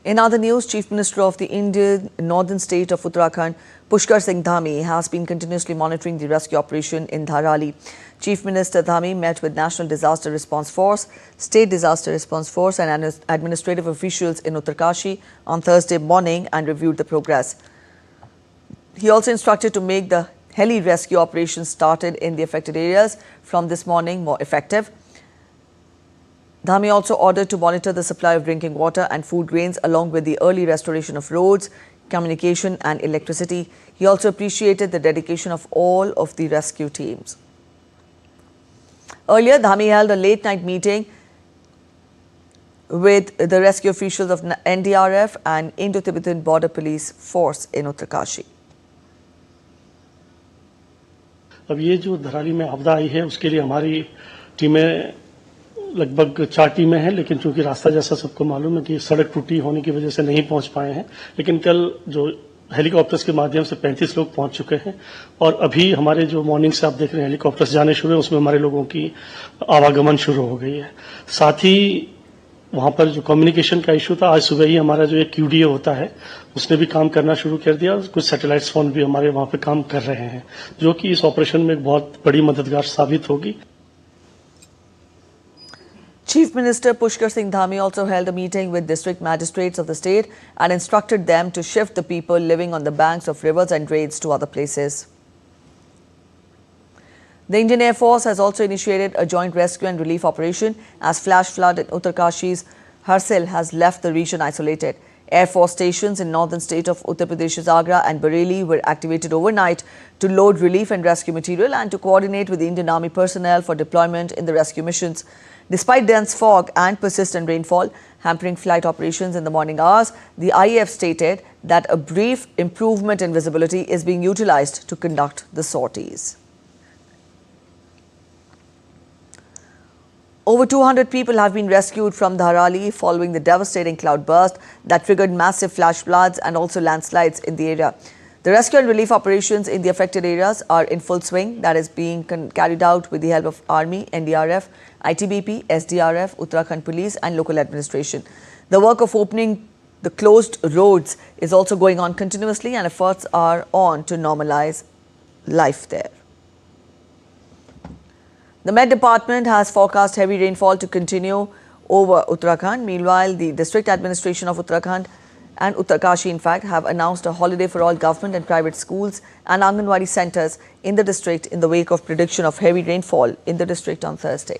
In other news, Chief Minister of the Indian northern state of Uttarakhand, Pushkar Singh Dhami, has been continuously monitoring the rescue operation in Dharali. Chief Minister Dhami met with National Disaster Response Force, State Disaster Response Force and administrative officials in Uttarkashi on Thursday morning and reviewed the progress. He also instructed to make the heli rescue operations started in the affected areas from this morning more effective. Dhami also ordered to monitor the supply of drinking water and food grains along with the early restoration of roads, communication and electricity. He also appreciated the dedication of all of the rescue teams. Earlier, Dhami held a late-night meeting with the rescue officials of NDRF and Indo-Tibetan Border Police Force in Uttarkashi. अब ये जो धराली में आपदा आई है उसके लिए हमारी टीमें लगभग 4 टीमें हैं, लेकिन चूंकि रास्ता जैसा सबको मालूम है कि सड़क टूटी होने की वजह से नहीं पहुंच पाए हैं, लेकिन कल जो हेलीकॉप्टर्स के माध्यम से 35 लोग पहुंच चुके हैं और अभी हमारे जो मॉर्निंग से आप देख रहे हैं हेलीकॉप्टर्स जाने शुरू हैं, उसमें हमारे लोगों की आवागमन शुरू हो गई है। साथ ही वहां पर जो कम्युनिकेशन का इशू था, आज सुबह ही हमारा जो एक QDA होता है उसने भी काम करना शुरू कर दिया। कुछ सैटेलाइट फोन भी हमारे वहां पे काम कर रहे हैं, जो कि इस ऑपरेशन में एक बहुत बड़ी मददगार साबित होगी। Chief Minister Pushkar Singh Dhami also held a meeting with district magistrates of the state and instructed them to shift the people living on the banks of rivers and drains to other places. The Indian Air Force has also initiated a joint rescue and relief operation as flash flood in Uttarkashi's Harsil has left the region isolated. Air Force stations in northern state of Uttar Pradesh's Agra and Bareilly were activated overnight to load relief and rescue material and to coordinate with the Indian Army personnel for deployment in the rescue missions. Despite dense fog and persistent rainfall hampering flight operations in the morning hours, the IAF stated that a brief improvement in visibility is being utilized to conduct the sorties. Over 200 people have been rescued from Dharali following the devastating cloudburst that triggered massive flash floods and also landslides in the area. The rescue and relief operations in the affected areas are in full swing. That is being carried out with the help of Army, NDRF, ITBP, SDRF, Uttarakhand Police and local administration. The work of opening the closed roads is also going on continuously and efforts are on to normalize life there. The Met Department has forecast heavy rainfall to continue over Uttarakhand. Meanwhile, the district administration of Uttarakhand and Uttarkashi, in fact, have announced a holiday for all government and private schools and Anganwadi centres in the district in the wake of prediction of heavy rainfall in the district on Thursday.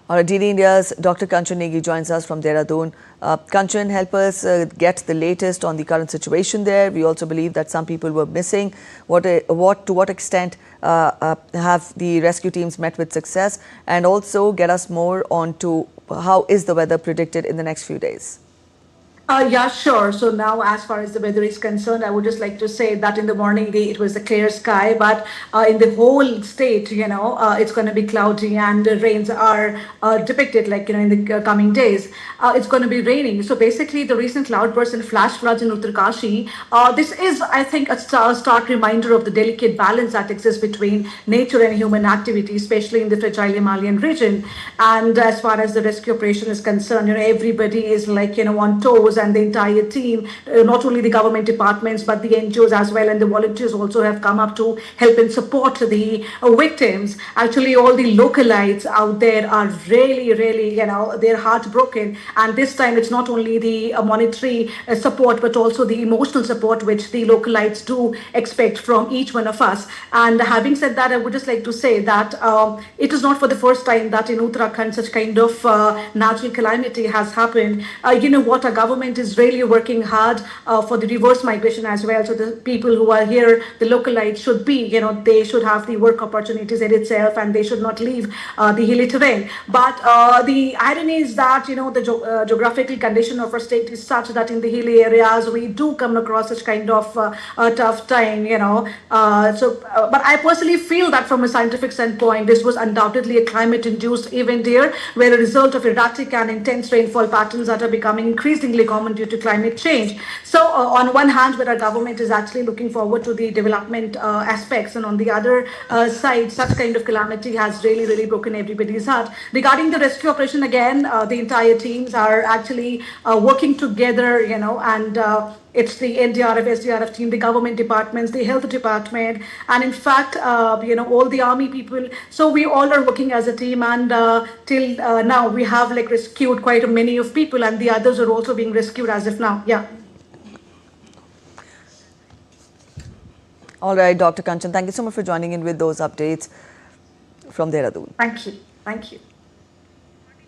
Our DD India's Dr. Kanchan Negi joins us from Dehradun. Kanchan, help us get the latest on the current situation there. We also believe that some people were missing. To what extent have the rescue teams met with success? And also get us more on to how is the weather predicted in the next few days? Yeah, sure. So now, as far as the weather is concerned, I would just like to say that in the morning it was a clear sky, but in the whole state, it's going to be cloudy and the rains are depicted in the coming days. It's going to be raining. So basically, the recent cloudbursts and flash floods in Uttarkashi, this is, I think, a stark reminder of the delicate balance that exists between nature and human activity, especially in the fragile Himalayan region. And as far as the rescue operation is concerned, everybody is on toes, and the entire team, not only the government departments, but the NGOs as well, and the volunteers also have come up to help and support the victims. Actually, all the localites out there are really, they're heartbroken. And this time, it's not only the monetary support, but also the emotional support, which the localites do expect from each one of us. And having said that, I would just like to say that it is not for the first time that in Uttarakhand, such kind of natural calamity has happened. Our government is really working hard for the reverse migration as well. So the people who are here, the localites should be, they should have the work opportunities in itself and they should not leave the hilly terrain. But the irony is that, the geographical condition of our state is such that in the hilly areas, we do come across such kind of a tough time, but I personally feel that from a scientific standpoint, this was undoubtedly a climate-induced event here, where a result of erratic and intense rainfall patterns that are becoming increasingly common common due to climate change. So on one hand, where our government is actually looking forward to the development aspects, and on the other side, such kind of calamity has really broken everybody's heart. Regarding the rescue operation, again, the entire teams are actually working together, and it's the NDRF, SDRF team, the government departments, the health department, and in fact, all the army people. So we all are working as a team, and till now we have like rescued quite many of people, and the others are also being rescued as of now. Yeah. All right, Dr. Kanchan, thank you so much for joining in with those updates from Dehradun. Thank you. Thank you.